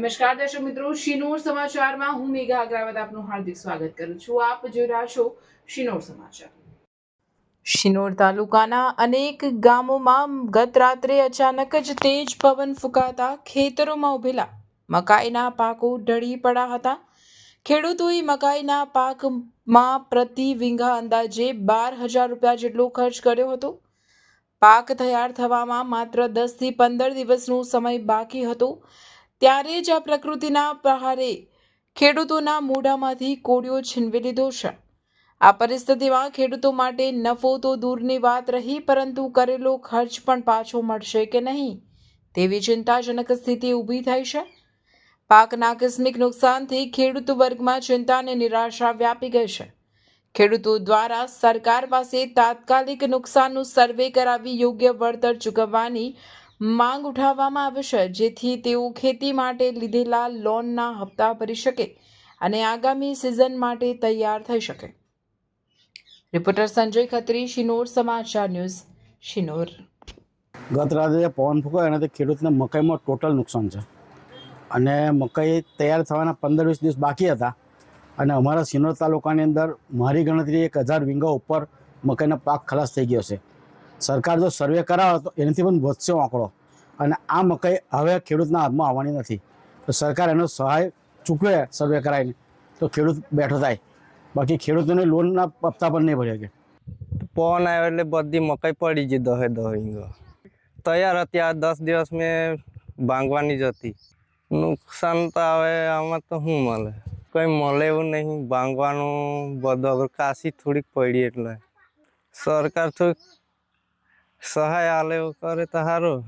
નમસ્કાર દર્શક મિત્રો, શિનોર સમાચારમાં હું મેઘા અગ્રવાલ આપનું હાર્દિક સ્વાગત કરું છું। આપ જોઈ રહ્યા છો શિનોર સમાચાર। શિનોર તાલુકાના અનેક ગામોમાં ગત રાત્રે અચાનક જ તેજ પવન ફૂંકાતા ખેતરોમાં ઉભેલા મકાઈના પાકો ઢળી પડ્યા હતા। ખેડૂતોએ મકાઈના પાકમાં પ્રતિ વીંઘા અંદાજે 12,000 રૂપિયા જેટલો ખર્ચ કર્યો હતો। પાક તૈયાર થવામાં માત્ર 10 થી 15 દિવસનો સમય બાકી હતો ત્યારે જ આ પ્રકૃતિના પ્રહારે ખેડૂતોના મોઢામાંથી કોળિયો છીનવી લીધો છે। આ પરિસ્થિતિમાં ખેડૂતો માટે નફો તો દૂરની વાત રહી, પરંતુ કરેલો ખર્ચ પણ પાછો મળશે કે નહીં તેવી ચિંતાજનક સ્થિતિ ઊભી થઈ છે। પાકના આકસ્મિક નુકસાનથી ખેડૂત વર્ગમાં ચિંતા અને નિરાશા વ્યાપી ગઈ છે। ખેડૂતો દ્વારા સરકાર પાસે તાત્કાલિક નુકસાનનું સર્વે કરાવી યોગ્ય વળતર ચૂકવવાની માંગ ઉઠાવવામાં આવી છે, જેથી તેઓ ખેતી માટે લીધેલા લોનના હપ્તા ભરી શકે અને આગામી સિઝન માટે તૈયાર થઈ શકે। રિપોર્ટર સંજય ખત્રી, શિનોર સમાચાર ન્યૂઝ, શિનોર। ગત રાત્રે પવન ફૂંકાયો એનાથી ખેડૂતને મકાઈમાં ટોટલ નુકસાન છે અને મકાઈ તૈયાર થવાના 15-20 દિવસ બાકી હતા અને અમારા શિનોર તાલુકાની અંદર મારી ગણતરી 1,000 વીંઘા ઉપર મકાઈનો પાક ખલાસ થઈ ગયો છે। સરકાર જો સર્વે કરાવે તો એનાથી પણ વધશે આંકડો અને આ મકાઈ હવે ખેડૂતના હાથમાં આવવાની નથી। તો સરકાર એનો સહાય ચૂકવે સર્વે કરાવીને તો ખેડૂત બેઠો થાય, બાકી ખેડૂતોને લોનના હપ્તા પણ નહીં ભરી શકે। પવન આવ્યો એટલે બધી મકાઈ પડી ગઈ 10 વીંઘા તૈયાર હતી। આ 10 દિવસ મેં ભાંગવાની જ હતી। નુકસાન તો હવે આમાં તો શું મળે, કંઈ મળે એવું નહીં। ભાંગવાનું બધું કાશી થોડીક પડી એટલે સરકાર થોડીક સહાય આલે એવું કરે તો સારું।